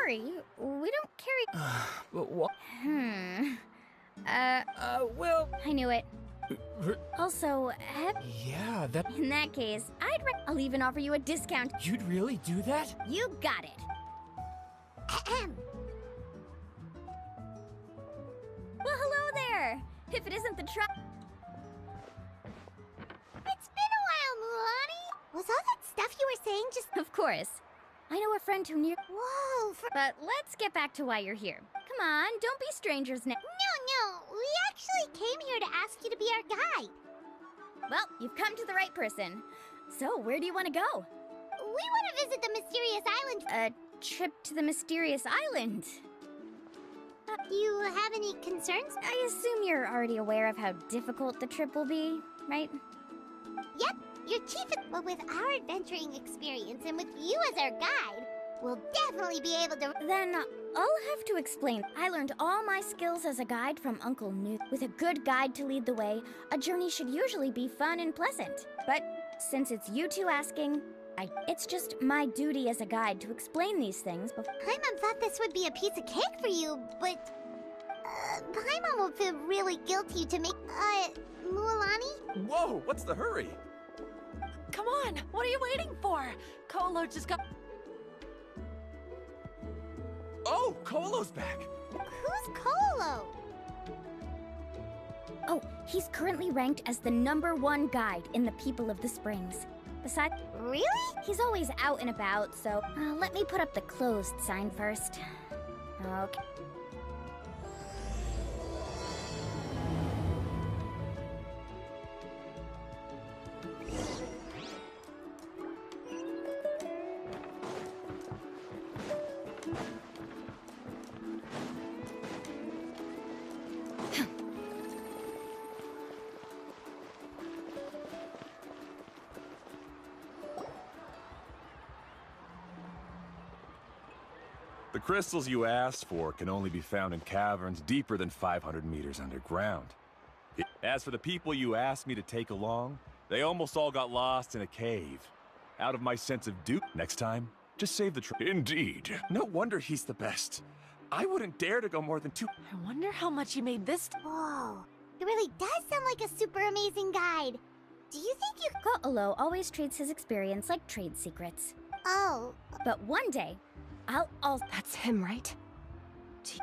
worry. We don't carry... But what? Well... I knew it. Also, Yeah, that... in that case, I'll even offer you a discount. You'd really do that? You got it. Well, hello there. If it isn't the truck... It's been a while, Mulani. Was all that stuff you were saying just... Of course. I know a friend who knew... Whoa, But let's get back to why you're here. Come on, don't be strangers now. No, we actually came here to ask you to be our guide. Well, you've come to the right person. So, where do you want to go? We want to visit the mysterious island. A trip to the mysterious island. Do you have any concerns? I assume you're already aware of how difficult the trip will be, right? Yep, your chief is... But with our adventuring experience and with you as our guide, we'll definitely be able to... Then I'll have to explain. I learned all my skills as a guide from Uncle Newt. With a good guide to lead the way, a journey should usually be fun and pleasant. But since it's you two asking, it's just my duty as a guide to explain these things before... Paimon thought this would be a piece of cake for you, but... Paimon will feel really guilty to make... Mulani? Whoa, what's the hurry? Come on, what are you waiting for? Colo just got... Oh, Colo's back. Who's Colo? Oh, he's currently ranked as the #1 guide in the People of the Springs. Besides... Really? He's always out and about, so... let me put up the closed sign first. Okay. The crystals you asked for can only be found in caverns deeper than 500 meters underground. As for the people you asked me to take along, they almost all got lost in a cave. Out of my sense of duty, next time, just save the trip. Indeed. No wonder he's the best. I wouldn't dare to go more than 2... I wonder how much you made this... Whoa, it really does sound like a super amazing guide. Do you think you... Ko'olo always treats his experience like trade secrets. Oh. But one day, I'll... That's him, right?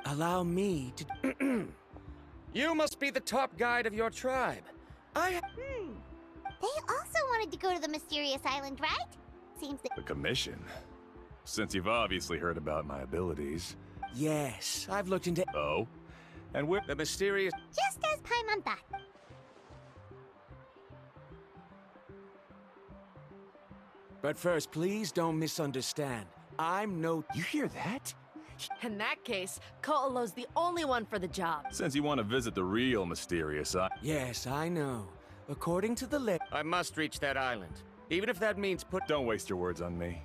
Allow me to... You must be the top guide of your tribe. They also wanted to go to the mysterious island, right? Seems that... The commission? Since you've obviously heard about my abilities. Yes, I've looked into... Oh? And where... The mysterious... Just as Paimon thought. But first, please don't misunderstand. I'm no... You hear that? In that case, Ko'olo's the only one for the job. Since you want to visit the real mysterious island... Yes, I know. According to the I must reach that island. Even if that means Don't waste your words on me.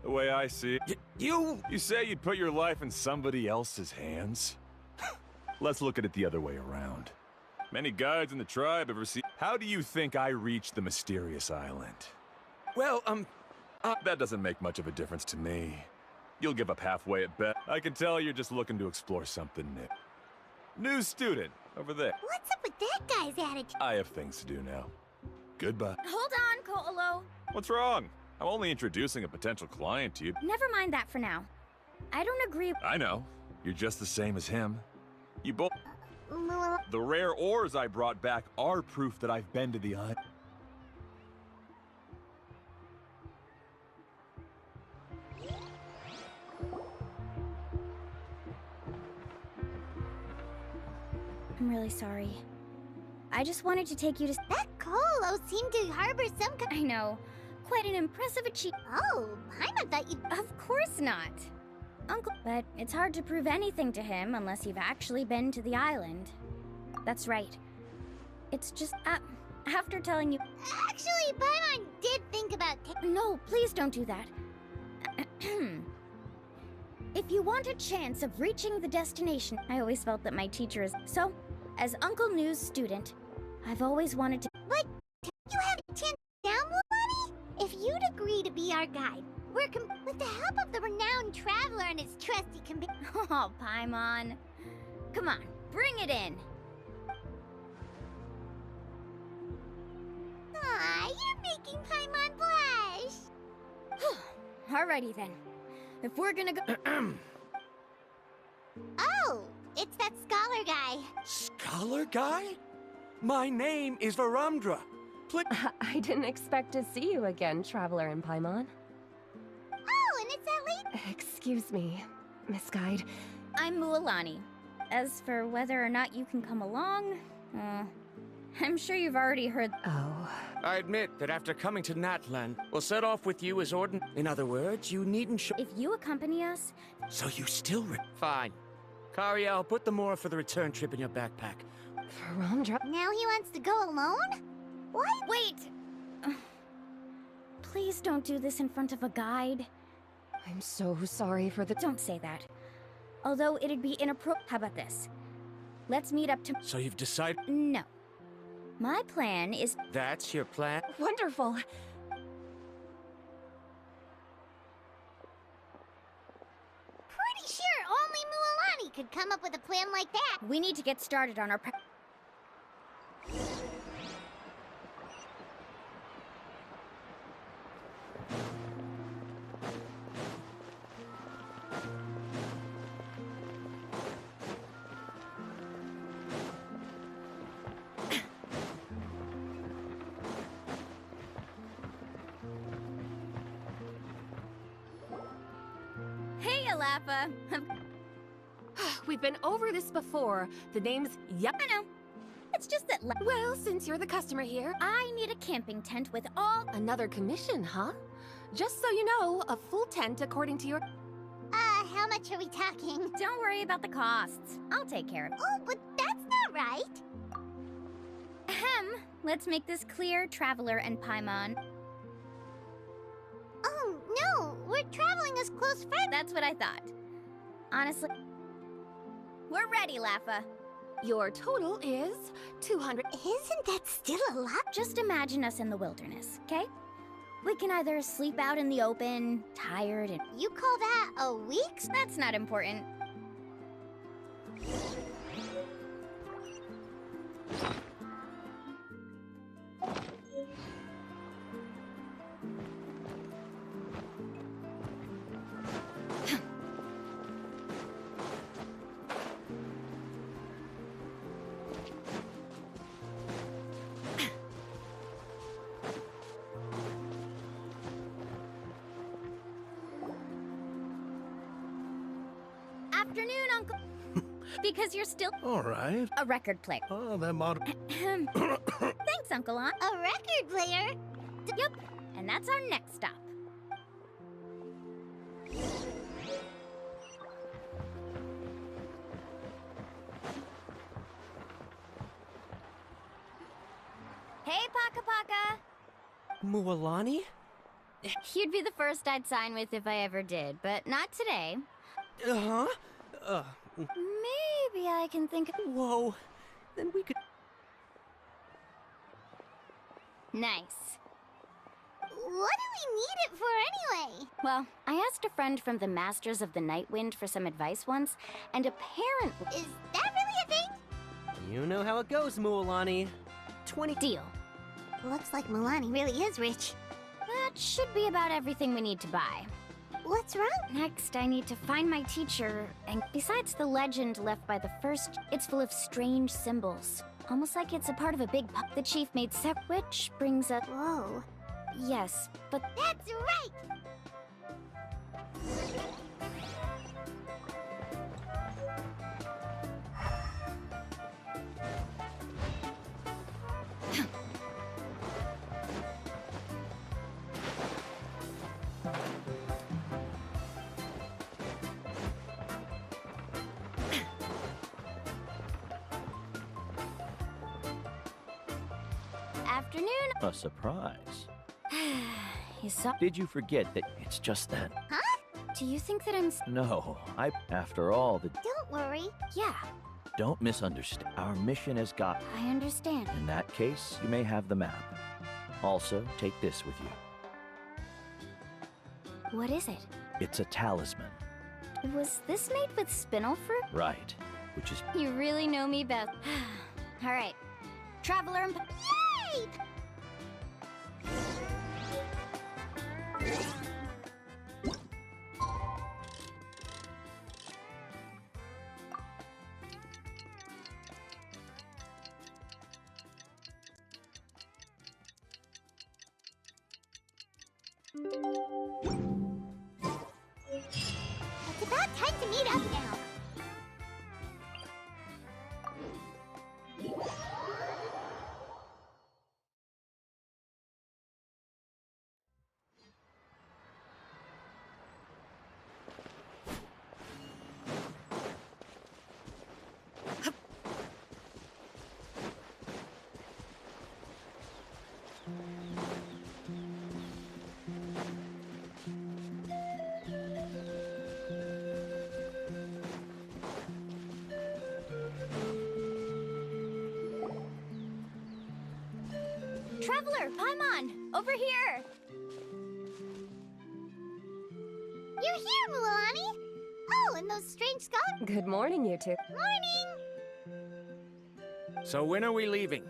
The way I see it... You... You say you'd put your life in somebody else's hands? Let's look at it the other way around. Many guides in the tribe ever see... How do you think I reached the mysterious island? Well, That doesn't make much of a difference to me. You'll give up halfway at best. I can tell you're just looking to explore something new. New student, over there. What's up with that guy's attitude? I have things to do now. Goodbye. Hold on, Ko'olo. What's wrong? I'm only introducing a potential client to you. Never mind that for now. I don't agree... I know. You're just the same as him. You both... Well, The rare ores I brought back are proof that I've been to the island. I'm really sorry. I just wanted to take you to... that Colo seemed to harbor some kind... I know. Quite an impressive achievement. Oh, Paimon thought you... Of course not. Uncle... But it's hard to prove anything to him unless you've actually been to the island. That's right. It's just... after telling you... Actually, Paimon did think about... No, please don't do that. If you want a chance of reaching the destination... I always felt that my teacher is... So, as Uncle New's student, I've always wanted to... But you have a chance now, Mulani? If you'd agree to be our guide, with the help of the renowned traveler and his trusty companion. Oh, Paimon. Come on, bring it in. Aw, you're making Paimon blush. Alrighty then. If we're gonna go. Oh, it's that scholar guy. Scholar guy? My name is Varamdra. I didn't expect to see you again, Traveler and Paimon. Oh, and it's that lady. Excuse me, Miss Guide. I'm Mualani. As for whether or not you can come along, I'm sure you've already heard. Oh. I admit that after coming to Natlan, we'll set off with you as In other words, you needn't show. If you accompany us, So you still Fine. Kariel, put the more for the return trip in your backpack. Varamdra. Now he wants to go alone? What? wait! Please don't do this in front of a guide. I'm so sorry for the. Don't say that. Although it'd be inappropriate. How about this? Let's meet up to. So you've decided No. My plan is. that's your plan? Wonderful. Pretty sure only Mualani could come up with a plan like that. We need to get started on our. Hey, Alapha. We've been over this before. The name's. Yep. I know. It's just that Well, since you're the customer here, I need a camping tent with all. another commission, huh? Just so you know, a full tent according to your. How much are we talking? Don't worry about the costs. I'll take care of it. Oh, but that's not right. Ahem. Let's make this clear, Traveler and Paimon. Oh, no, we're traveling as close friends. That's what I thought. Honestly. We're ready, Laffa. Your total is 200. Isn't that still a lot? Just imagine us in the wilderness, okay? We can either sleep out in the open, tired, and. You call that a week? That's not important. Afternoon, Uncle. Because you're still All right. a record player. Oh, that mod. Thanks, Uncle Aunt. A record player? Yep, and that's our next stop. Hey, Paka Paka. Mualani? You'd be the first I'd sign with if I ever did, but not today. Uh-huh. Maybe I can think of... Whoa. Then we could... Nice. What do we need it for anyway? Well, I asked a friend from the Masters of the Night Wind for some advice once, and apparently... Is that really a thing? You know how it goes, Mualani. 20 Deal. Looks like Milani really is rich. That should be about everything we need to buy. What's wrong? Next, I need to find my teacher, and besides the legend left by the first, it's full of strange symbols. Almost like it's a part of a big the chief made which brings up... Whoa. Yes, but That's right! afternoon... A surprise. You saw... Did you forget that it's just that? Do you think that I'm... No, after all, Don't worry. Yeah, don't misunderstand. Our mission has got... I understand. In that case, you may have the map. Also, take this with you. What is it? It's a talisman. Was this made with spinel fruit? Right. Which is... You really know me best. All right. Traveler and... Yay! It's about time to meet up now. Traveler, Paimon! Over here! You're here, Mualani! Oh, and those strange scholars. Good morning, you two. Morning! So when are we leaving?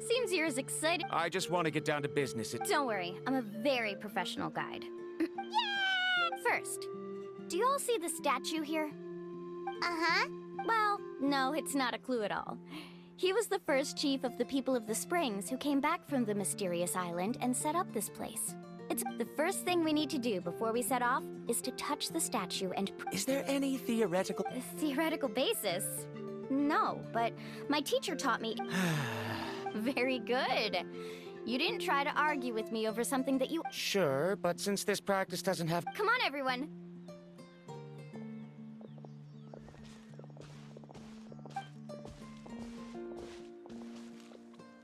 Seems you're as excited. I just want to get down to business. Don't worry, I'm a very professional guide. First, do you all see the statue here? Uh-huh. Well, no, it's not a clue at all. He was the first chief of the people of the Springs who came back from the mysterious island and set up this place. It's the first thing we need to do before we set off is to touch the statue and Is there any theoretical... theoretical basis. No, but my teacher taught me. Very good. You didn't try to argue with me over something that you... Sure, but since this practice doesn't have... Come on, everyone.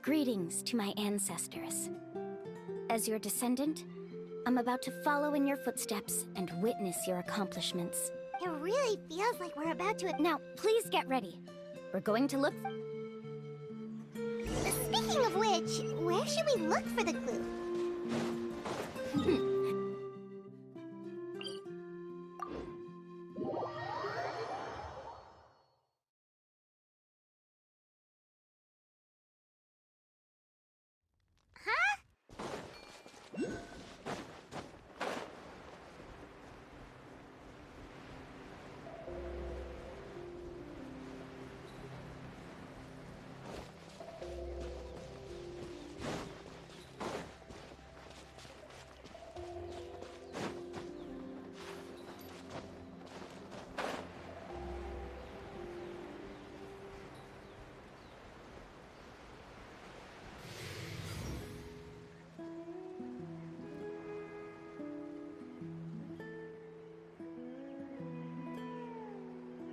Greetings to my ancestors. As your descendant, I'm about to follow in your footsteps and witness your accomplishments. It really feels like we're about to... Now, please get ready. We're going to look... Speaking of which, where should we look for the clue?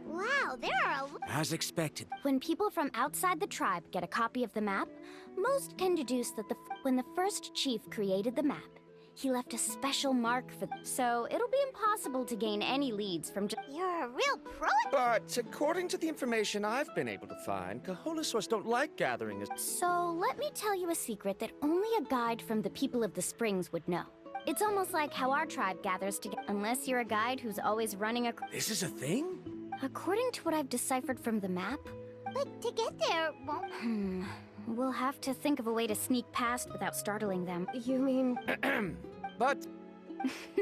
Wow, there are As expected. When people from outside the tribe get a copy of the map, most can deduce that when the first chief created the map, he left a special mark for so it'll be impossible to gain any leads from just... You're a real pro. But according to the information I've been able to find, Kaholosaurs don't like gathering as... So let me tell you a secret that only a guide from the people of the Springs would know. It's almost like how our tribe gathers together, unless you're a guide who's always running a... This is a thing? According to what I've deciphered from the map, But to get there, won't... we'll have to think of a way to sneak past without startling them. You mean... But...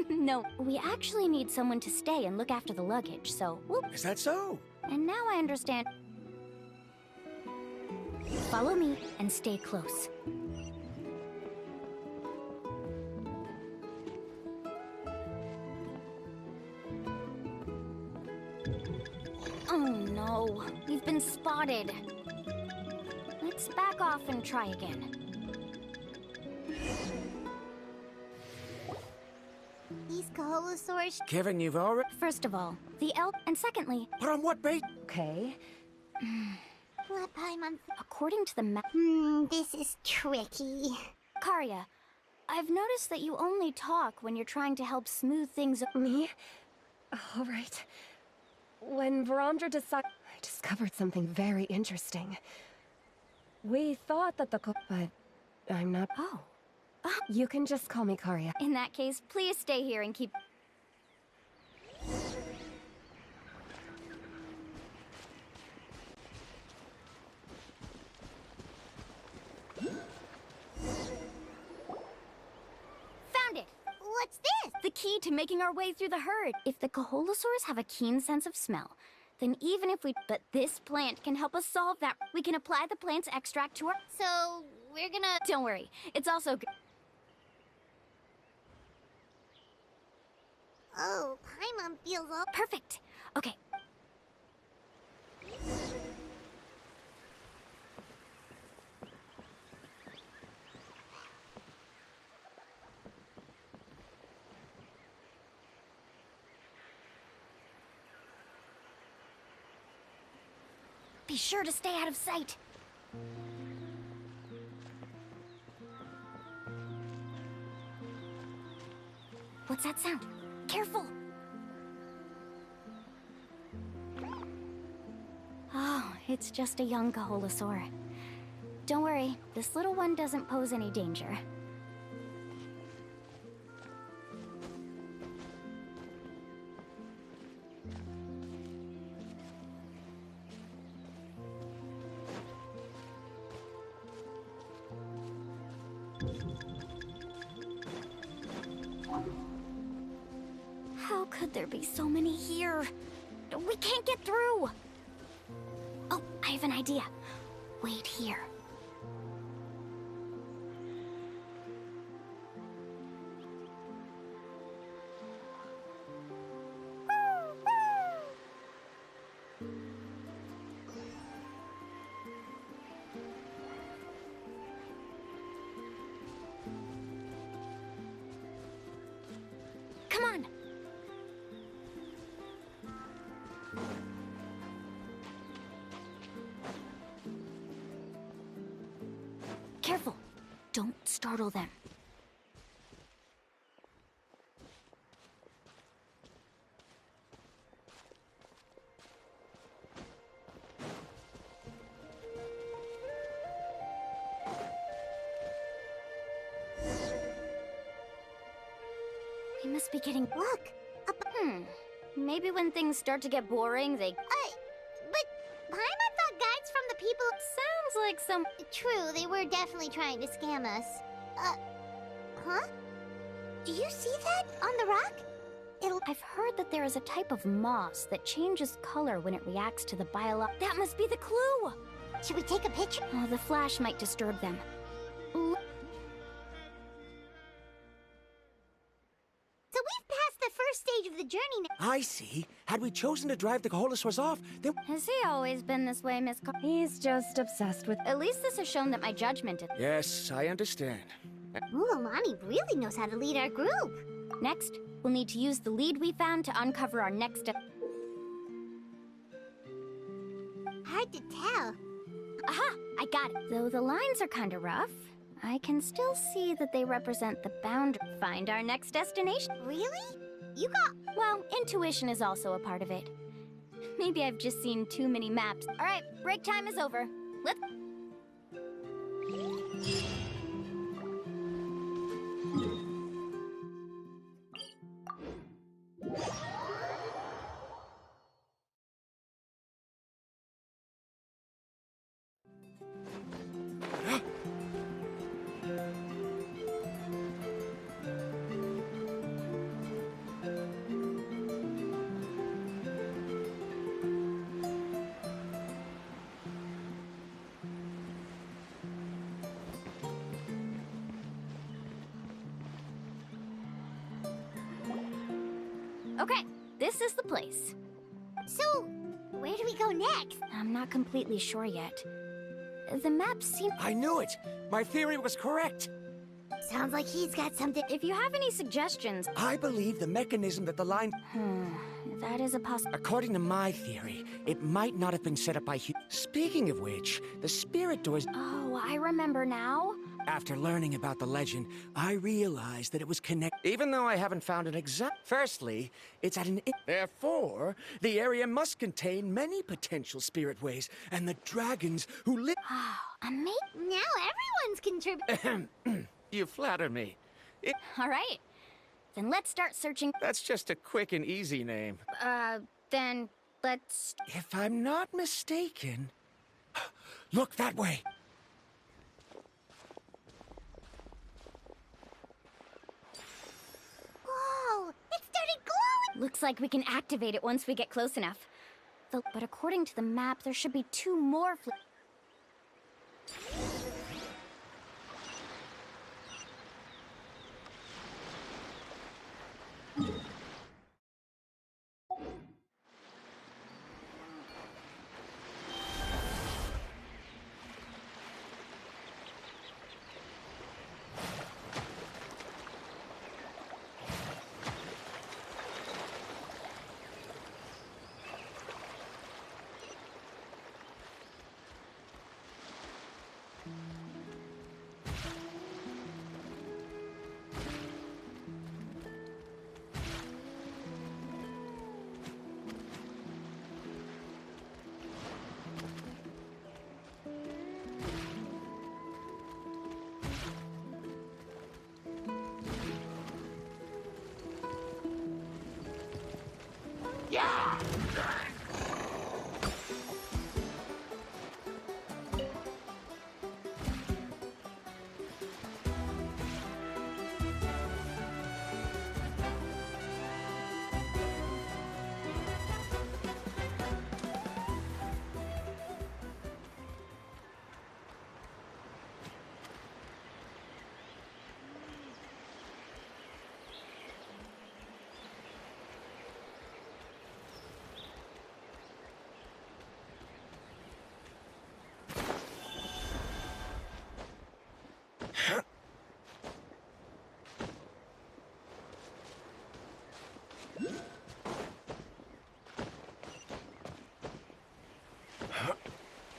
No, we actually need someone to stay and look after the luggage, so we'll... Is that so? And now I understand. Follow me and stay close. Oh no, we've been spotted. Let's back off and try again. These Kaholosaurs... Kevin, you've already... First of all, the elk, and secondly, But on what bait? Okay. Let Paimon... according to the map... this is tricky. Karya, I've noticed that you only talk when you're trying to help smooth things over. Me? All right. When Varamdra I discovered something very interesting. We thought that but I'm not... Oh, You can just call me Karya. In that case, please stay here and keep... Found it! What's this? The key to making our way through the herd. If the Kaholosaurs have a keen sense of smell, then even if we... But this plant can help us solve that. We can apply the plant's extract to our... So, we're gonna... Don't worry, it's also good. Oh, Paimon feels all... Perfect. Okay. Be sure to stay out of sight. What's that sound? Careful! Oh, it's just a young Kaholosaur. Don't worry, this little one doesn't pose any danger. How could there be so many here? We can't get through! Oh, I have an idea. Wait here. Come on! Careful! Don't startle them. We must be getting... Look! Maybe when things start to get boring, they... But Paimon thought guides from the people... Sounds like some... True, they were definitely trying to scam us. Huh? Do you see that on the rock? I've heard that there is a type of moss that changes color when it reacts to the That must be the clue! Should we take a picture? Oh, the flash might disturb them. So we've passed the first stage of the journey now. I see. Had we chosen to drive the Kaholosaurs off, then... Has he always been this way, Miss He's just obsessed with... At least this has shown that my judgment is... Yes, I understand. Mulamani really knows how to lead our group. Next, we'll need to use the lead we found to uncover our next... Hard to tell. Aha! I got it. Though the lines are kinda rough, I can still see that they represent the boundary. Find our next destination. Really? You got... Well, intuition is also a part of it. Maybe I've just seen too many maps. All right, break time is over. Let's... Okay, this is the place. So, where do we go next? I'm not completely sure yet. The map seems... I knew it! My theory was correct! Sounds like he's got something... If you have any suggestions... I believe the mechanism that the line... that is a According to my theory, it might not have been set up by Speaking of which, the spirit doors... Oh, I remember now. After learning about the legend, I realized that it was connected. Even though I haven't found an exact... Firstly, it's at an... Therefore, the area must contain many potential spirit ways, and the dragons who live... Oh, amazing. Now everyone's contributing. You flatter me. All right. Then let's start searching. That's just a quick and easy name. Then let's... If I'm not mistaken... Look that way! Whoa! It started glowing! Looks like we can activate it once we get close enough. But according to the map, there should be 2 more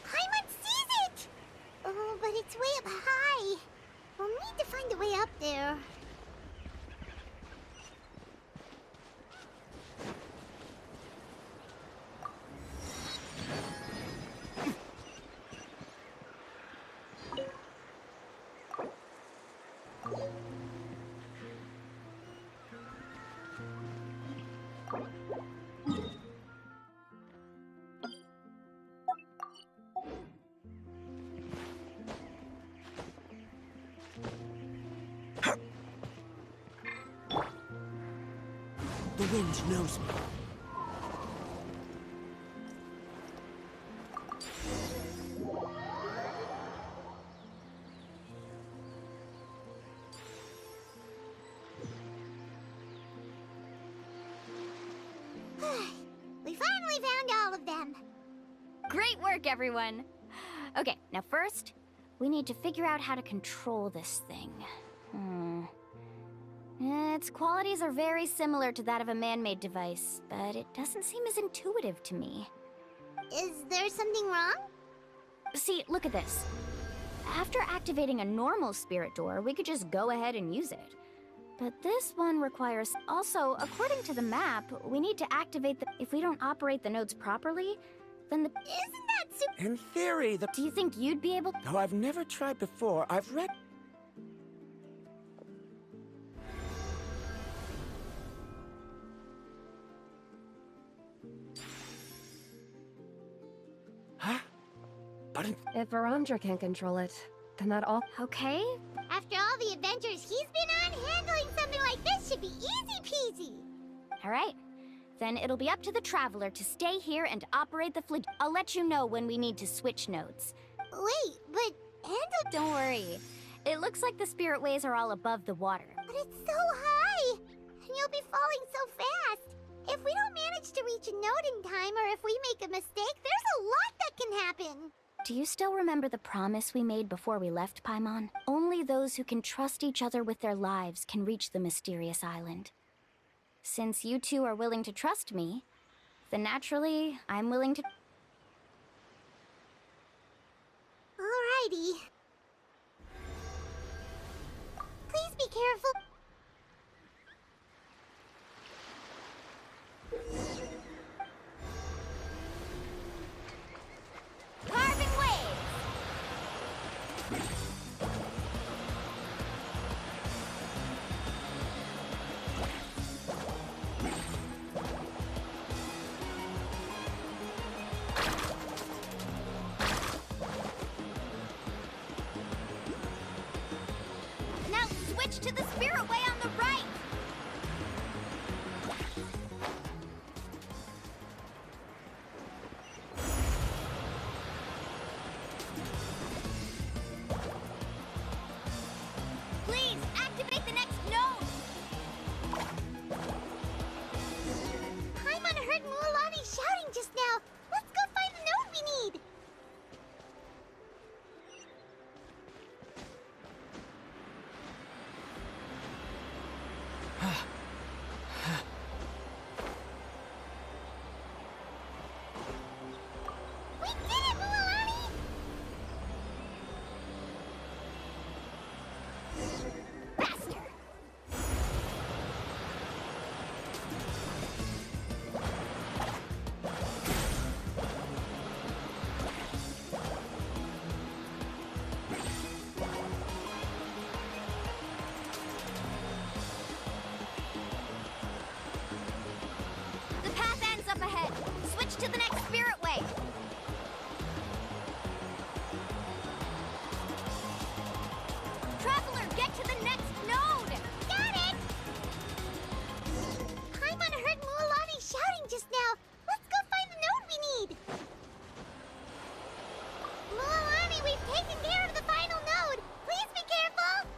Paimon sees it! Oh, but it's way up high. We'll need to find a way up there. The wind knows me. We finally found all of them. Great work, everyone! Okay, now first, we need to figure out how to control this thing. Its qualities are very similar to that of a man-made device, but it doesn't seem as intuitive to me. Is there something wrong? See, look at this. After activating a normal spirit door, we could just go ahead and use it. But this one requires... Also, according to the map, we need to activate the... If we don't operate the nodes properly, then the... Isn't that super... In theory, Do you think you'd be able... Though I've never tried before, I've read... Huh? But If Varamdra can control it, then that all... Okay? After all the adventures he's been on, handling something like this should be easy peasy. Alright. Then it'll be up to the Traveler to stay here and operate the fleet. I'll let you know when we need to switch nodes. Wait, but Handle... Don't worry. It looks like the spirit ways are all above the water. But it's so high! And you'll be falling so fast. If we don't manage to reach a node in time, or if we make a mistake, there's a lot that can happen. Do you still remember the promise we made before we left, Paimon? Only those who can trust each other with their lives can reach the mysterious island. Since you two are willing to trust me, then naturally, I'm willing to... Alrighty. Please be careful. Carving waves! Switch to the spirit way on the right! Please, activate the next node! Paimon heard Mualani shouting just now. Let's go find the node we need. We did it, Mualani! Faster! The path ends up ahead. Switch to the next spirit way. Traveler, get to the next node! Got it! Paimon heard Mualani shouting just now. Let's go find the node we need. Mualani, we've taken care of the final node. Please be careful.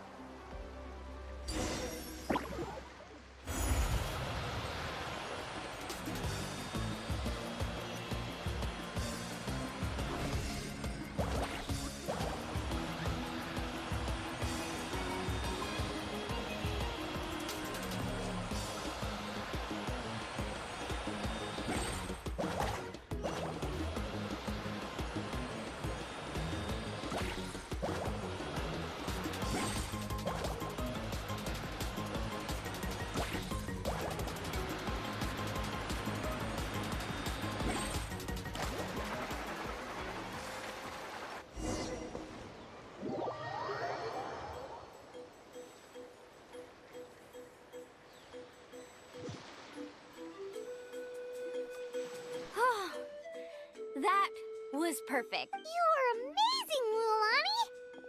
That was perfect. You were amazing, Mualani.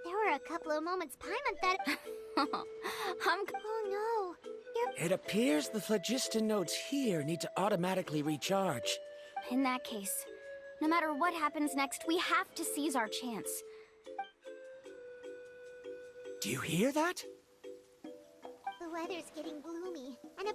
There were a couple of moments Paimon thought... Oh no. You're... It appears the phlogiston nodes here need to automatically recharge. In that case, no matter what happens next, we have to seize our chance. Do you hear that? The weather's getting gloomy, and a...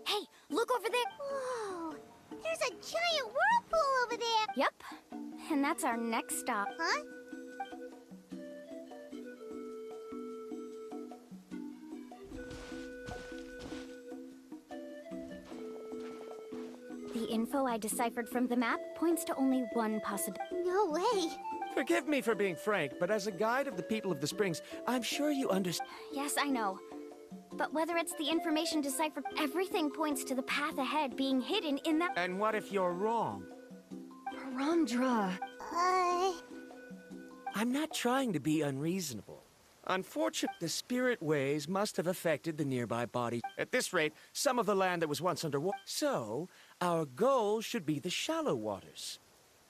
Hey, look over there! Whoa! There's a giant whirlpool over there! Yep, and that's our next stop. Huh? The info I deciphered from the map points to only one possibility. No way! Forgive me for being frank, but as a guide of the people of the Springs, I'm sure you understand. Yes, I know. But whether it's the information deciphered, everything points to the path ahead being hidden in that... And what if you're wrong? Ramdra. I'm not trying to be unreasonable. Unfortunately, the spirit waves must have affected the nearby body. At this rate, some of the land that was once underwater. So, our goal should be the shallow waters.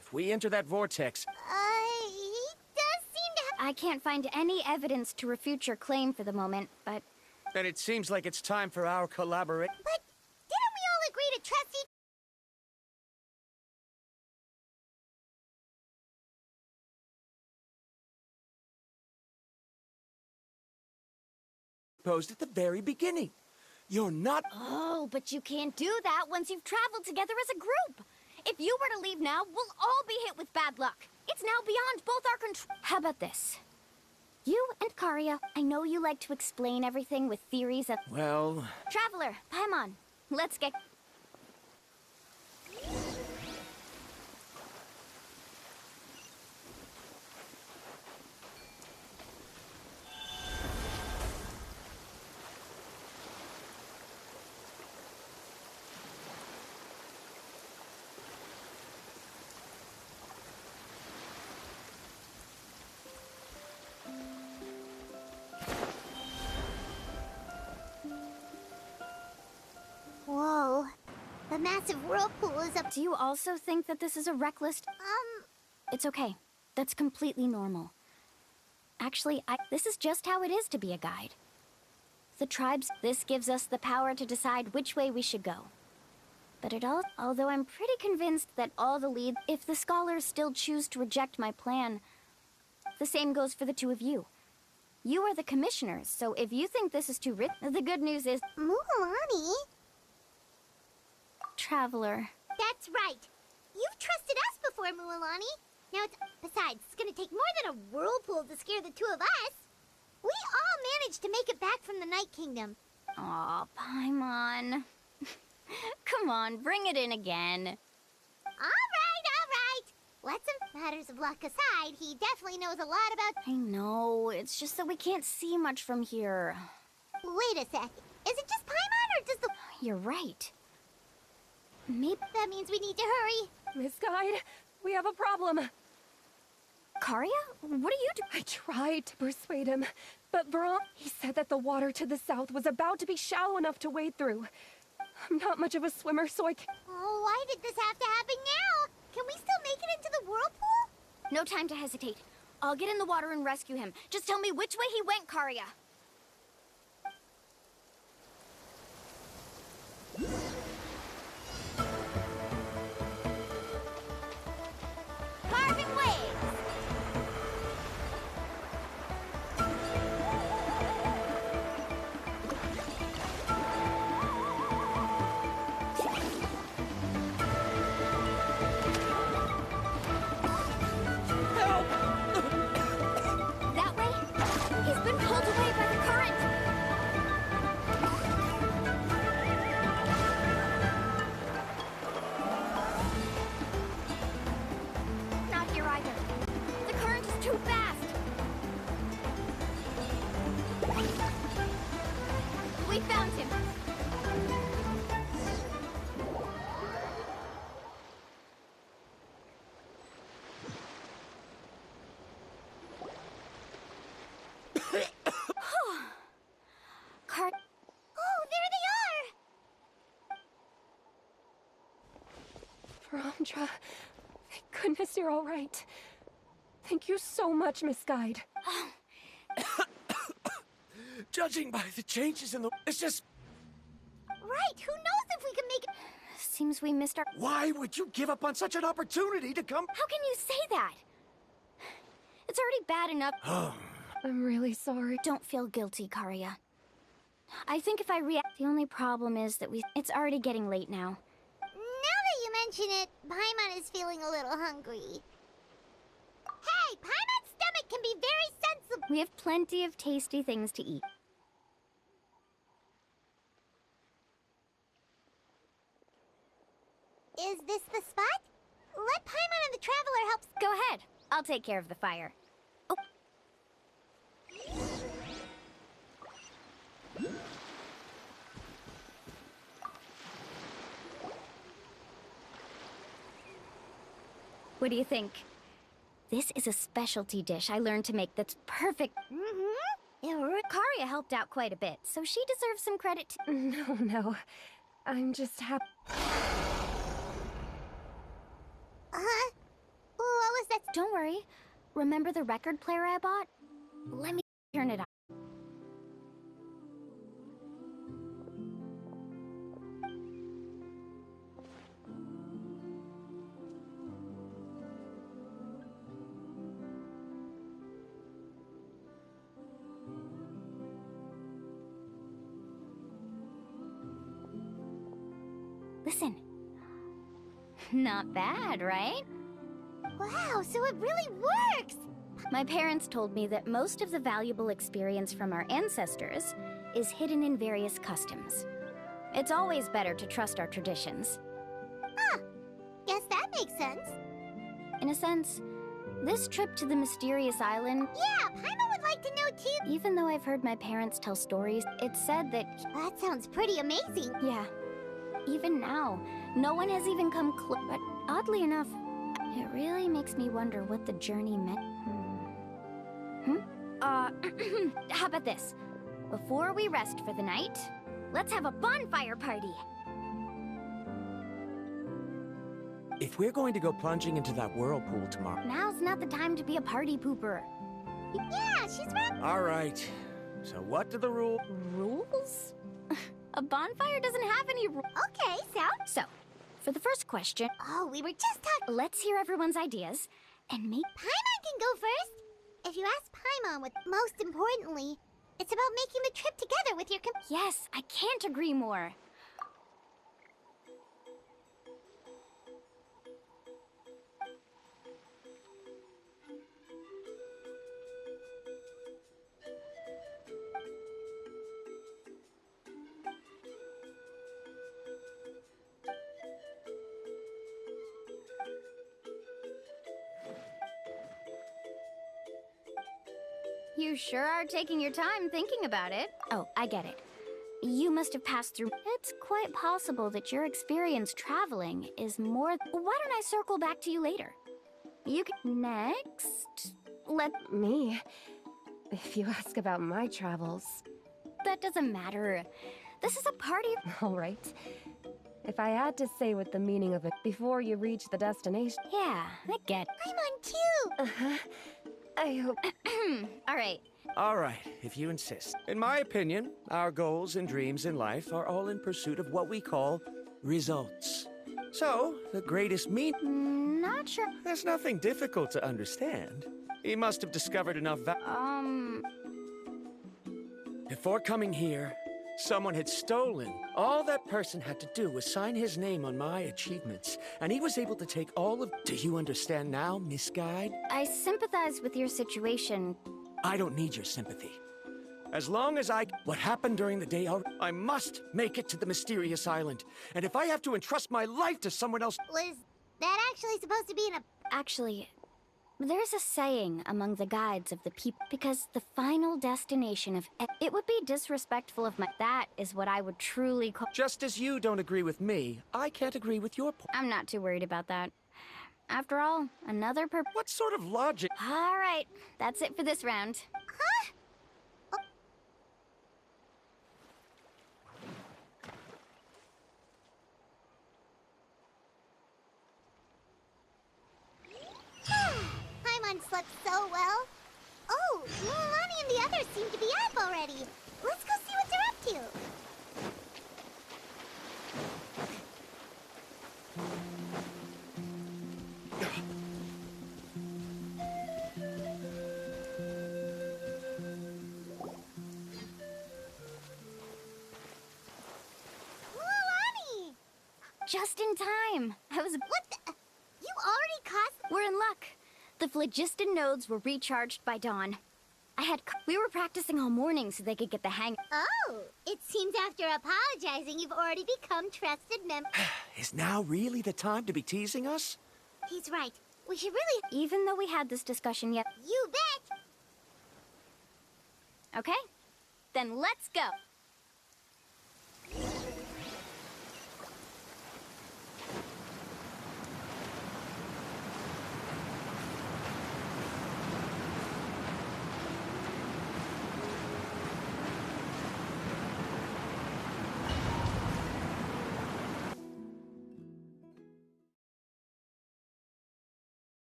If we enter that vortex... He does seem to have... I can't find any evidence to refute your claim for the moment, but... then it seems like it's time for our collaboration. But didn't we all agree to trust each... Posed at the very beginning. You're not... Oh, but you can't do that once you've traveled together as a group. If you were to leave now, we'll all be hit with bad luck. It's now beyond both our control. How about this? You and Karia, I know you like to explain everything with theories of... Well... Traveler, Paimon, let's get... The massive whirlpool is up. Do you also think that this is a reckless... It's okay. That's completely normal. Actually, this is just how it is to be a guide. The tribes... This gives us the power to decide which way we should go. But although I'm pretty convinced that all the lead... If the scholars still choose to reject my plan, the same goes for the two of you. You are the commissioners, so if you think this is too rich... The good news is... Mualani? Traveler. That's right. You've trusted us before, Mualani. Now besides, it's gonna take more than a whirlpool to scare the two of us. We all managed to make it back from the Night Kingdom. Aw, Paimon. Come on, bring it in again. All right. Let some matters of luck aside, he definitely knows a lot about... I know, it's just that we can't see much from here. Wait a sec. Is it just Paimon or does the... You're right. Maybe... That means we need to hurry. Miss Guide, we have a problem. Karya? What are you doing? I tried to persuade him, but he said that the water to the south was about to be shallow enough to wade through. I'm not much of a swimmer, so I can't... Oh, why did this have to happen now? Can we still make it into the whirlpool? No time to hesitate. I'll get in the water and rescue him. Just tell me which way he went, Karya. Carving waves! That way? He's been pulled away by the current! Not here either. The current is too fast! We found him! Oh, there they are! Verandra, thank goodness you're all right. Thank you so much, Miss Guide. Judging by the changes in the... It's just... Right, who knows if we can make it... Seems we missed our... Why would you give up on such an opportunity to come... How can you say that? It's already bad enough. I'm really sorry. Don't feel guilty, Karya. I think if I react... The only problem is that it's already getting late now. Now that you mention it, Paimon is feeling a little hungry. Hey, Paimon's stomach can be very sensible. We have plenty of tasty things to eat. Is this the spot? Let Paimon and the Traveler help... Go ahead. I'll take care of the fire. Oh. What do you think? This is a specialty dish I learned to make that's perfect. Karya helped out quite a bit, so she deserves some credit too. No. I'm just happy. What was that? Don't worry. Remember the record player I bought? Let me turn it on. Listen. Not bad, right? Wow, so it really works! My parents told me that most of the valuable experience from our ancestors is hidden in various customs. It's always better to trust our traditions. Huh. Guess that makes sense. In a sense, this trip to the mysterious island... Yeah, Paimon would like to know too. Even though I've heard my parents tell stories, it's said that... That sounds pretty amazing. Yeah. Even now, no one has even come close. But oddly enough, it really makes me wonder what the journey meant. How about this? Before we rest for the night, let's have a bonfire party. If we're going to go plunging into that whirlpool tomorrow... Now's not the time to be a party pooper. Yeah, she's right. All right. So what do the rules... Rules? A bonfire doesn't have any rules. Okay, So, for the first question, Oh, we were just talking. let's hear everyone's ideas and make... Paimon can go first. If you ask Paimon what most importantly, it's about making the trip together with your Yes, I can't agree more. You sure are taking your time thinking about it. Oh, I get it. You must have passed through. It's quite possible that your experience traveling is more. Why don't I circle back to you later? You can. Next. Me? If you ask about my travels. That doesn't matter. This is a party. All right. If I had to say what the meaning of it before you reach the destination. Yeah, I get. Paimon too. Uh-huh. I hope. All right. All right, if you insist. In my opinion, our goals and dreams in life are all in pursuit of what we call results. So, the greatest Not sure. There's nothing difficult to understand. He must have discovered enough Before coming here, someone had stolen. All that person had to do was sign his name on my achievements, and he was able to take all of... Do you understand now, Miss Guide? I sympathize with your situation. I don't need your sympathy. As long as what happened during the day, I must make it to the mysterious island. And if I have to entrust my life to someone else... Was that actually supposed to be in a... Actually, there's a saying among the guides of the people, because the final destination of... It would be disrespectful of my... That is what I would truly call... Just as you don't agree with me, I can't agree with your point. I'm not too worried about that. After all, another What sort of logic? All right, that's it for this round. Huh? Paimon slept so well. Oh, Mualani and the others seem to be up already. Let's go see what they're up to. Mualani! Just in time. What the? You already caused... We're in luck. The phlogiston nodes were recharged by dawn. We were practicing all morning so they could get the hang. Oh, it seems after apologizing, you've already become trusted members. Is now really the time to be teasing us? He's right. We should really... Even though we had this discussion yet. You bet! Okay, then let's go.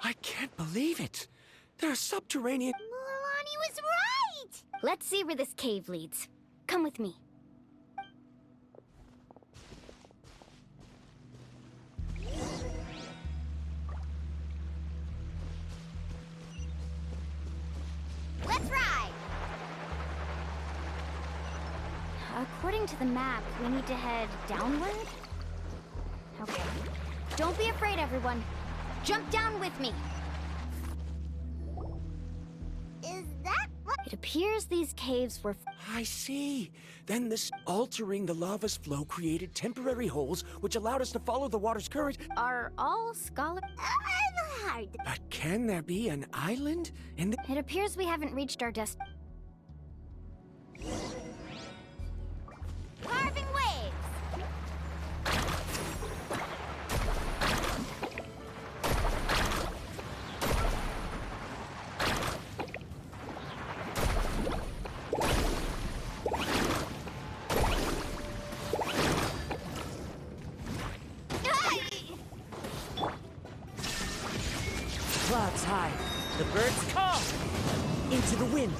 I can't believe it. There are subterranean... Mualani was right! Let's see where this cave leads. Come with me. Let's ride! According to the map, we need to head downward? Okay. Don't be afraid, everyone. Jump down with me. Is that what? It appears these caves were... I see. Then this altering the lava's flow created temporary holes which allowed us to follow the water's current. Are all scholars... Hard. But can there be an island in the... It appears we haven't reached our Carving waves! clouds high, the birds call. Into the wind.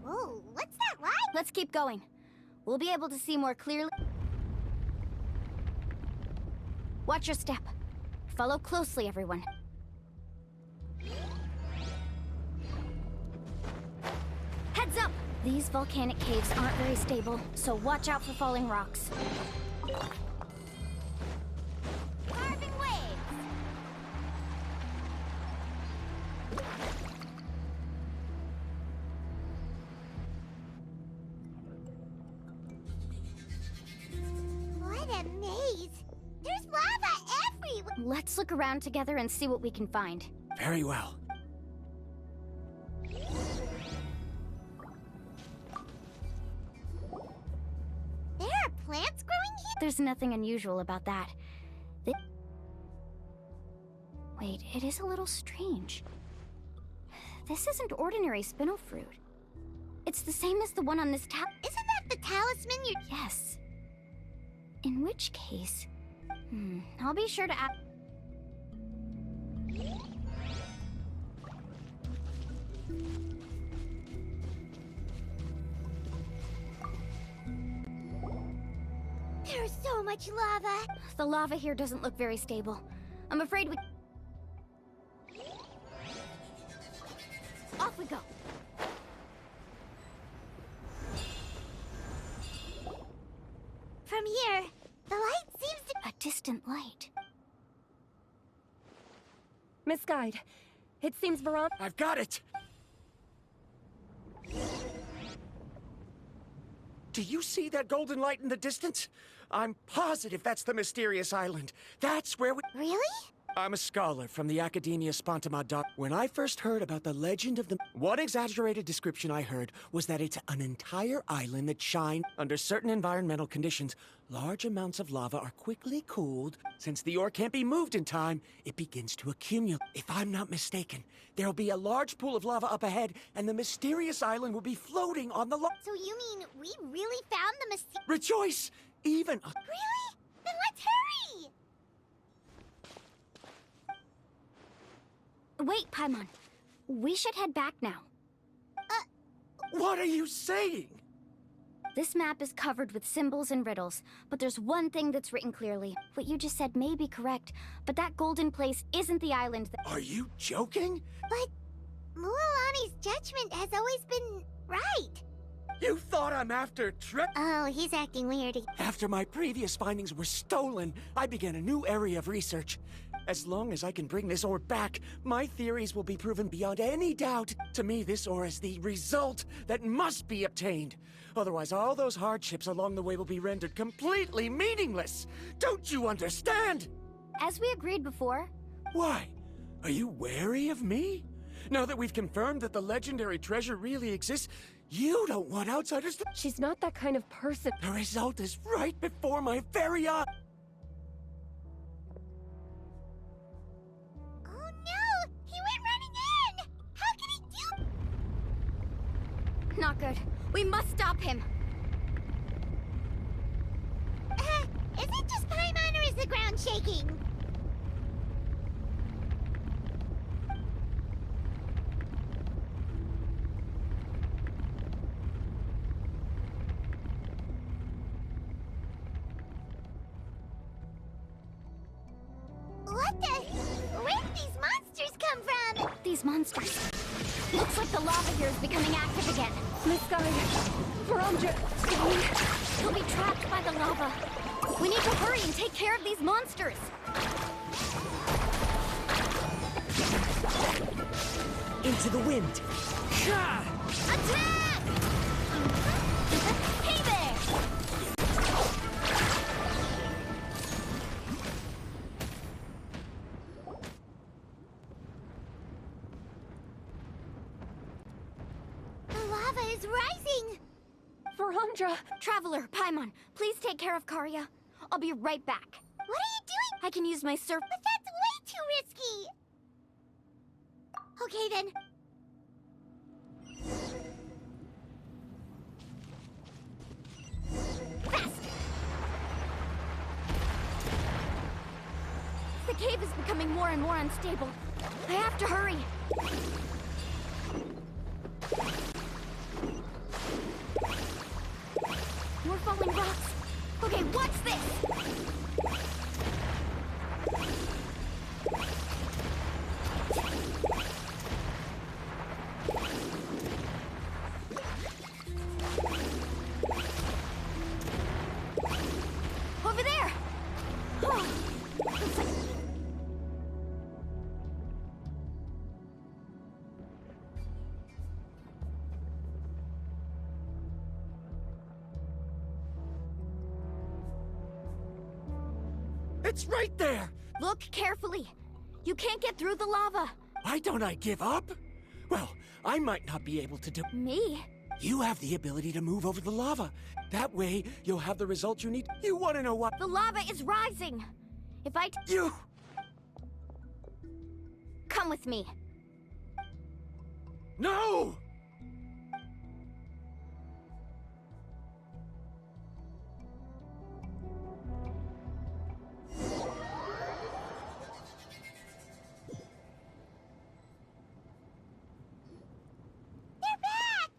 Whoa, what's that like? Let's keep going. We'll be able to see more clearly. Watch your step. Follow closely, everyone. Heads up! These volcanic caves aren't very stable, so watch out for falling rocks. Carving waves. What a maze! There's lava everywhere! Let's look around together and see what we can find. Very well. There are plants growing here? There's nothing unusual about that. Wait, it is a little strange. This isn't ordinary spinel fruit. It's the same as the one on this Isn't that the talisman you... Yes. In which case... I'll be sure to ask... There's so much lava! The lava here doesn't look very stable. I'm afraid we... Off we go. From here, the light seems to... A distant light. Miss Guide, it seems Veronica... I've got it! Do you see that golden light in the distance? I'm positive that's the mysterious island. That's where we... Really? I'm a scholar from the Academia Spontima Doc. When I first heard about the legend of the... One exaggerated description I heard was that it's an entire island that shines under certain environmental conditions. Large amounts of lava are quickly cooled. Since the ore can't be moved in time, it begins to accumulate. If I'm not mistaken, there'll be a large pool of lava up ahead, and the mysterious island will be floating on the So you mean we really found the mysterious... Rejoice! Even a... Really? Then let's hurry! Wait, Paimon. We should head back now. What are you saying? This map is covered with symbols and riddles, but there's one thing that's written clearly. What you just said may be correct, but that golden place isn't the island that... Are you joking? But Mualani's judgment has always been right. You thought I'm after Oh, he's acting weird. After my previous findings were stolen, I began a new area of research. As long as I can bring this ore back, my theories will be proven beyond any doubt. To me, this ore is the result that must be obtained. Otherwise, all those hardships along the way will be rendered completely meaningless. Don't you understand? As we agreed before, Why? Are you wary of me? Now that we've confirmed that the legendary treasure really exists, you don't want outsiders to... She's not that kind of person. The result is right before my very eyes. Oh no! He went running in! How can he do... not good. We must stop him. Is it just Paimon or is the ground shaking? What the... Where did these monsters come from? These monsters. Looks like the lava here is becoming active again. Miss Guide, Veronica, He'll be trapped by the lava. We need to hurry and take care of these monsters. Into the wind. Attack! Hey there! lava is rising! Verandra! Traveler, Paimon, please take care of Karya. I'll be right back. What are you doing? I can use my surf. But that's way too risky! Okay then. Fast! The cave is becoming more and more unstable. I have to hurry. More falling rocks. Okay, what's this? Over there! Oh, looks like... It's right there! Look carefully. You can't get through the lava. Why don't I give up? Well, I might not be able to do... Me? You have the ability to move over the lava. That way, you'll have the result you need. You want to know what? The lava is rising. If I... You... Come with me. No!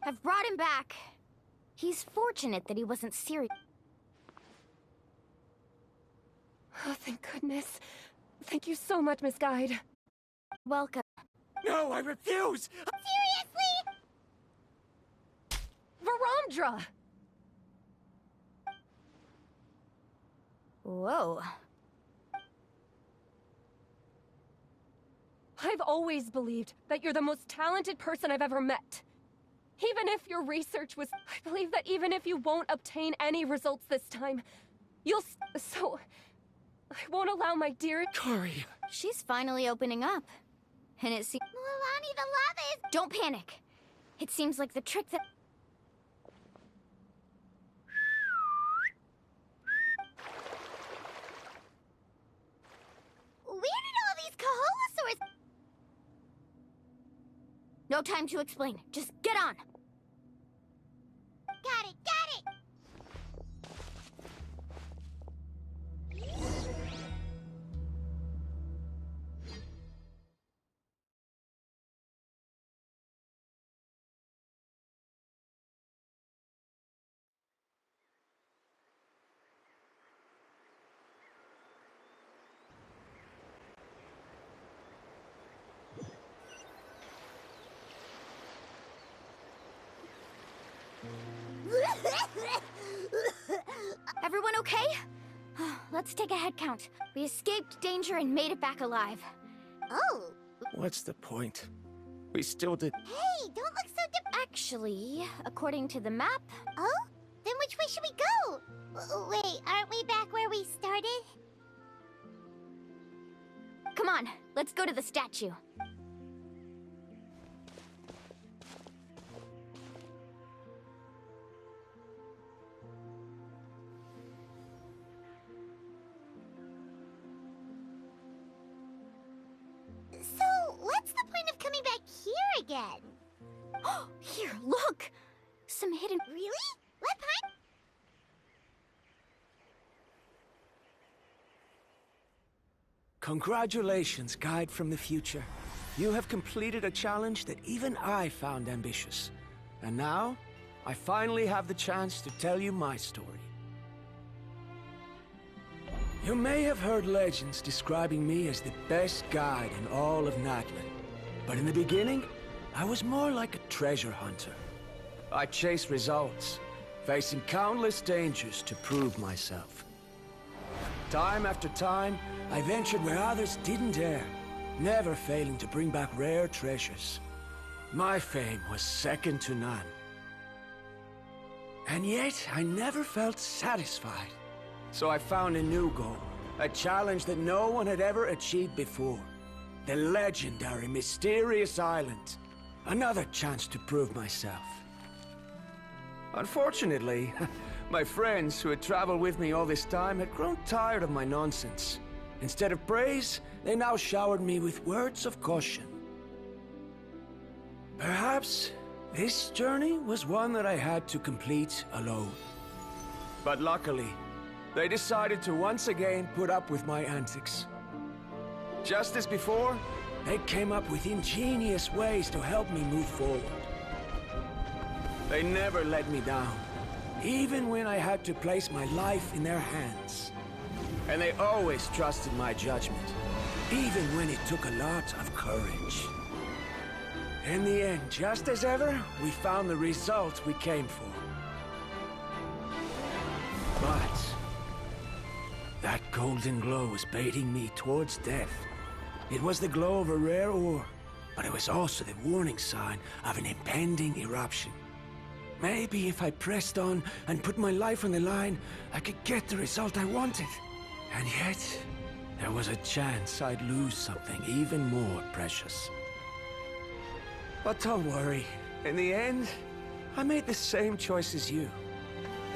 I've brought him back. He's fortunate that he wasn't serious. Oh, thank goodness. Thank you so much, Miss Guide. Welcome. No, I refuse! Seriously? Verandra! Whoa. I've always believed that you're the most talented person I've ever met. Even if your research was... I believe that even if you won't obtain any results this time, you'll... So... I won't allow my dear... Karya. She's finally opening up. And it seems... Mualani, the lava is... Don't panic. It seems like the trick that... Where did all these Kaholosaurs... No time to explain. Just get on. Got it, got it! Everyone okay? Let's take a head count. We escaped danger and made it back alive. Oh, What's the point? We still did... hey, don't look so Actually, according to the map... Oh? Then which way should we go? Wait, aren't we back where we started? Come on, let's go to the statue. So, what's the point of coming back here again? Oh, here, look! Some hidden... Really? What part? Congratulations, Guide from the Future. You have completed a challenge that even I found ambitious. And now, I finally have the chance to tell you my story. You may have heard legends describing me as the best guide in all of Natlan. But in the beginning, I was more like a treasure hunter. I chased results, facing countless dangers to prove myself. Time after time, I ventured where others didn't dare, never failing to bring back rare treasures. My fame was second to none. And yet, I never felt satisfied. So I found a new goal, a challenge that no one had ever achieved before. The legendary, mysterious island. Another chance to prove myself. Unfortunately, my friends who had traveled with me all this time had grown tired of my nonsense. Instead of praise, they now showered me with words of caution. Perhaps this journey was one that I had to complete alone. But luckily, they decided to once again put up with my antics. Just as before, they came up with ingenious ways to help me move forward. They never let me down, even when I had to place my life in their hands. And they always trusted my judgment, even when it took a lot of courage. In the end, just as ever, we found the result we came for. But that golden glow was baiting me towards death. It was the glow of a rare ore, but it was also the warning sign of an impending eruption. Maybe if I pressed on and put my life on the line, I could get the result I wanted. And yet, there was a chance I'd lose something even more precious. But don't worry. In the end, I made the same choice as you.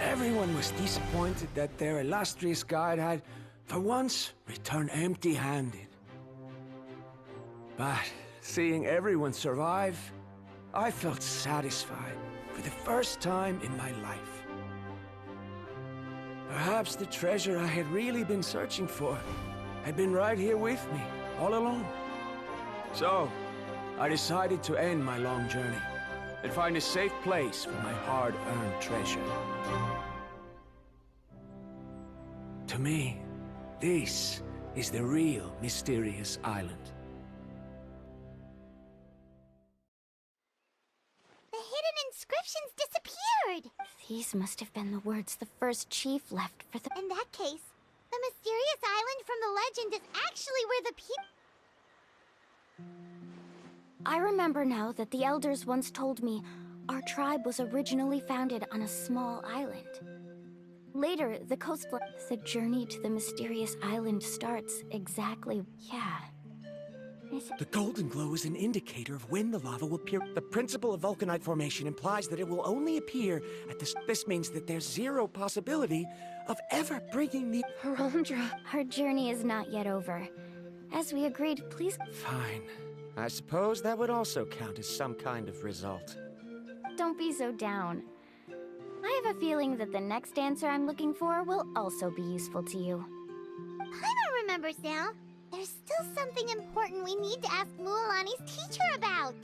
Everyone was disappointed that their illustrious guide had, for once, returned empty-handed. But seeing everyone survive, I felt satisfied for the first time in my life. Perhaps the treasure I had really been searching for had been right here with me, all along. So, I decided to end my long journey and find a safe place for my hard-earned treasure. To me, this is the real mysterious island. The hidden inscriptions disappeared! These must have been the words the first chief left for the... In that case, the mysterious island from the legend is actually where the people... I remember now that the elders once told me our tribe was originally founded on a small island. Later, the coastline... The journey to the mysterious island starts exactly... Yeah. The golden glow is an indicator of when the lava will appear. The principle of vulcanite formation implies that it will only appear at this. This means that there's zero possibility of ever bringing the... Harondra. Our journey is not yet over. As we agreed, please... Fine. I suppose that would also count as some kind of result. Don't be so down. I have a feeling that the next answer I'm looking for will also be useful to you. I don't remember, Sal. There's still something important we need to ask Mualani's teacher about.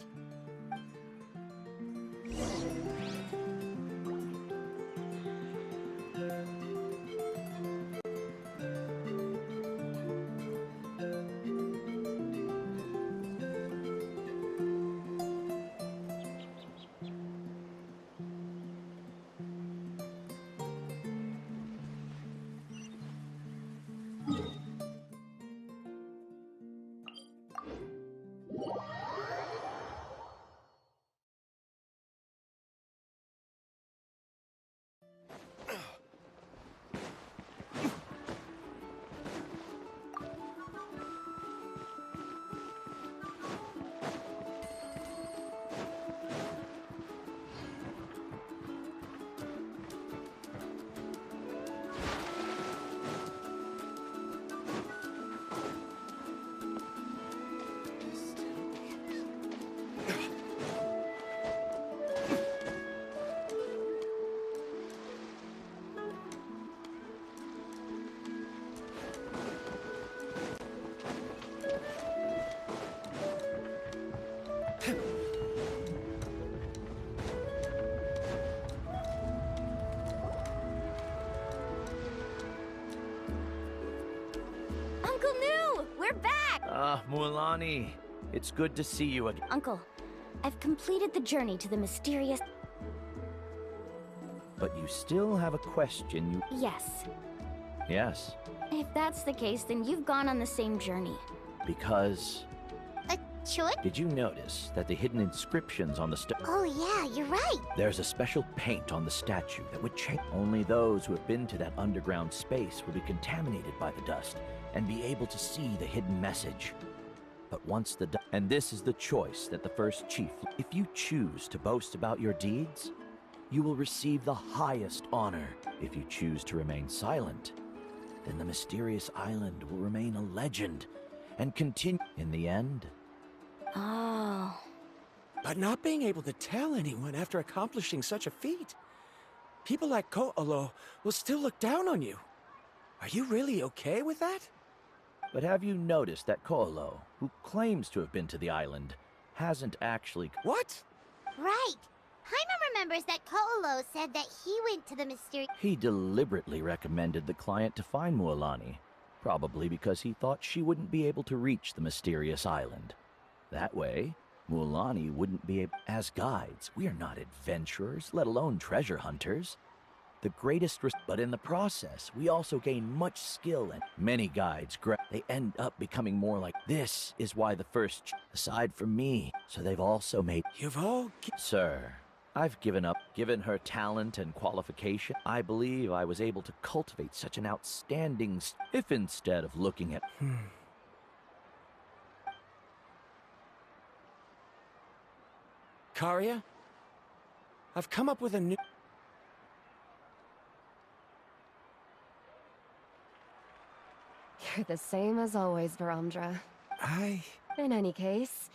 Uncle New! We're back! Mualani, it's good to see you again. Uncle, I've completed the journey to the mysterious... But you still have a question Yes. Yes, If that's the case, then you've gone on the same journey. because... Should? Did you notice that the hidden inscriptions on the Oh yeah, you're right. There's a special paint on the statue that would change. Only those who have been to that underground space will be contaminated by the dust and be able to see the hidden message. But once the and this is the choice that the first chief... If you choose to boast about your deeds, you will receive the highest honor. If you choose to remain silent, then the mysterious island will remain a legend and continue. In the end, Oh. But not being able to tell anyone after accomplishing such a feat. People like Ko'olo will still look down on you. Are you really okay with that? but have you noticed that Ko'olo, who claims to have been to the island, hasn't actually... What? Right. Paimon remembers that Ko'olo said that he went to the mysterious... He deliberately recommended the client to find Mualani, probably because he thought she wouldn't be able to reach the mysterious island. That way, Mualani wouldn't be able... As guides, we are not adventurers, let alone treasure hunters. The greatest but in the process, we also gain much skill, and many guides, they end up becoming more like... This is why the first... Aside from me, so they've also made... You've all... Sir, I've given up. Given her talent and qualification, I believe I was able to cultivate such an outstanding... If instead of looking at... Karia? I've come up with a new... You're the same as always, Varamdra. In any case,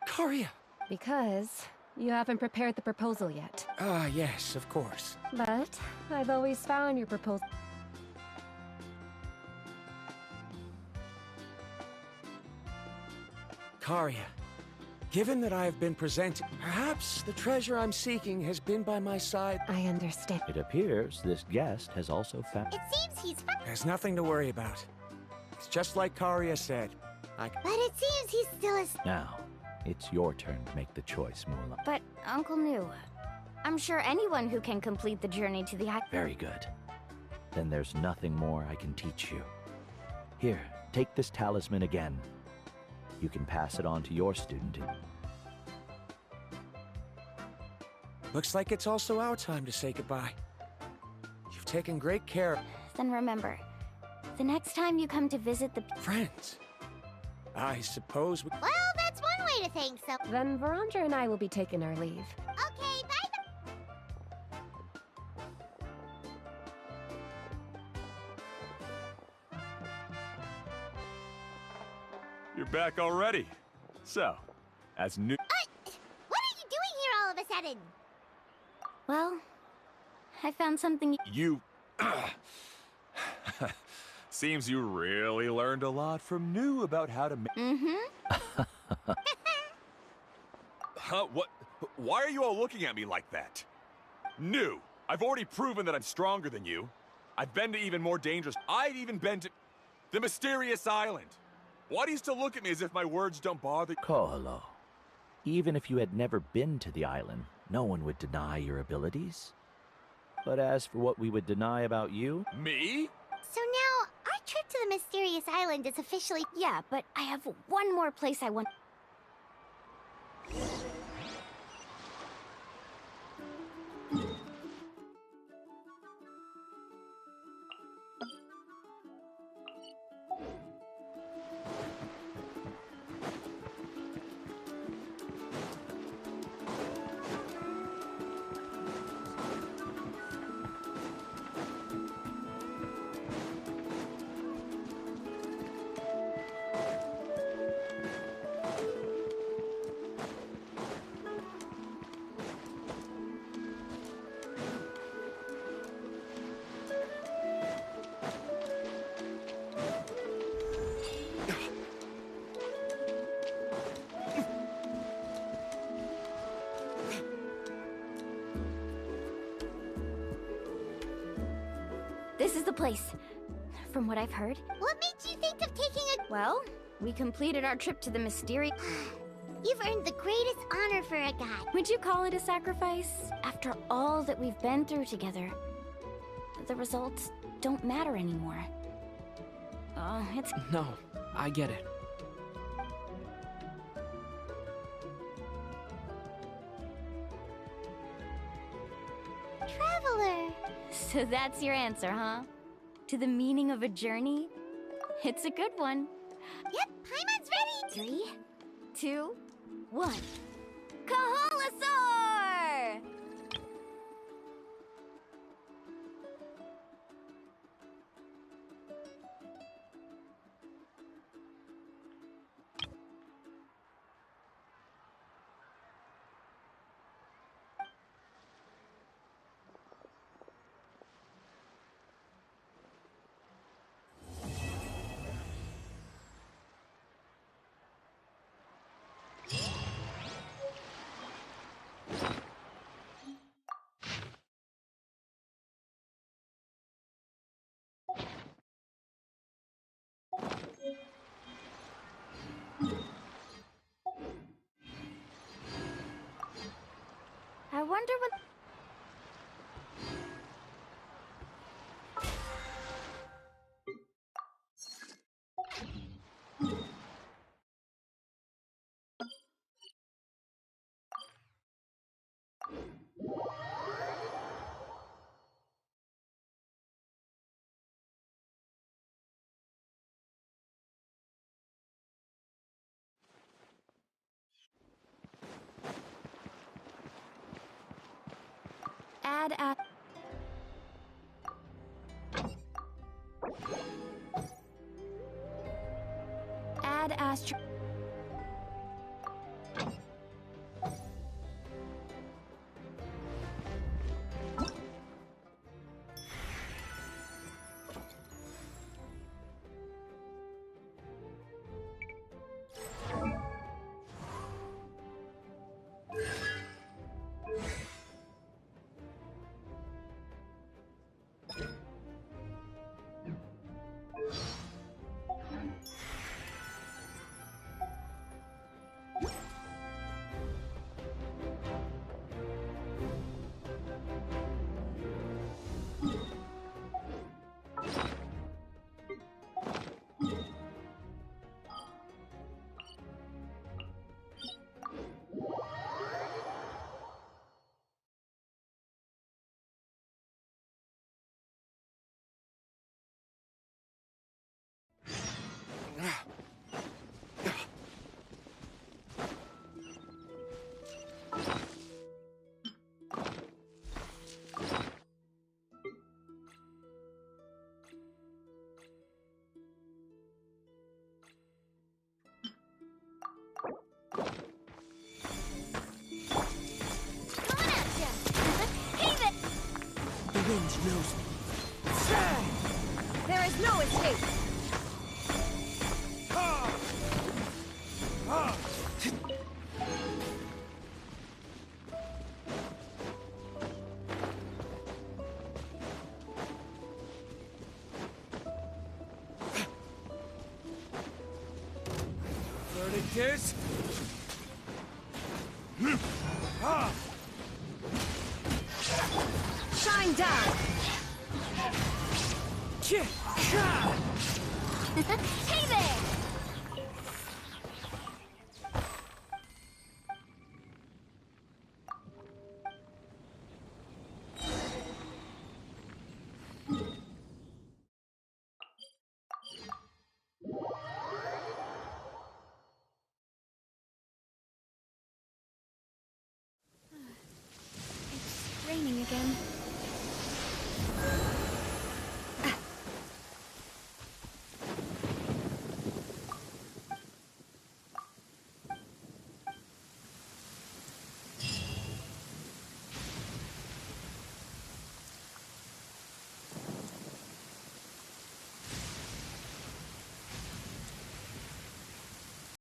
Karia! because you haven't prepared the proposal yet. Ah, yes, of course. But I've always found your proposal... Karia, given that I have been presented, perhaps the treasure I'm seeking has been by my side. I understand. It appears this guest has also found... It seems he's fine. There's nothing to worry about. It's just like Karia said. But it seems he's still as... Now, it's your turn to make the choice, Mulan. But, Uncle Nu, I'm sure anyone who can complete the journey to the island... Very good. Then there's nothing more I can teach you. Here, take this talisman again. You can pass it on to your student. Looks like it's also our time to say goodbye. You've taken great care. Then remember, the next time you come to visit the... Friends. I suppose we... Well, that's one way to think so. Then Varamdra and I will be taking our leave. Okay, bye. You're back already. So, as new... What are you doing here all of a sudden? Well, I found something... You... Seems you really learned a lot from New about how to make... Mm-hmm. Huh? What? Why are you all looking at me like that? New, I've already proven that I'm stronger than you. I've been to even more dangerous... I've even been to... the mysterious island. Why do you still look at me as if my words don't bother... Ko'olo, even if you had never been to the island, no one would deny your abilities. But as for what we would deny about you... Me? So now, our trip to the mysterious island is officially... Yeah, but I have one more place I want... This is the place. From what I've heard. What made you think of taking a... Well, we completed our trip to the mysterious... You've earned the greatest honor for a guy. Would you call it a sacrifice? After all that we've been through together, the results don't matter anymore. Oh, it's... No, I get it. Traveler. So that's your answer, huh? To the meaning of a journey? It's a good one. Yep, Paimon's ready. 3, 2, 1. Kaholasaur! wonder what... Add astro... The wind knows me. There is no escape! Verdict is... Shine down! Hey there! It's raining again.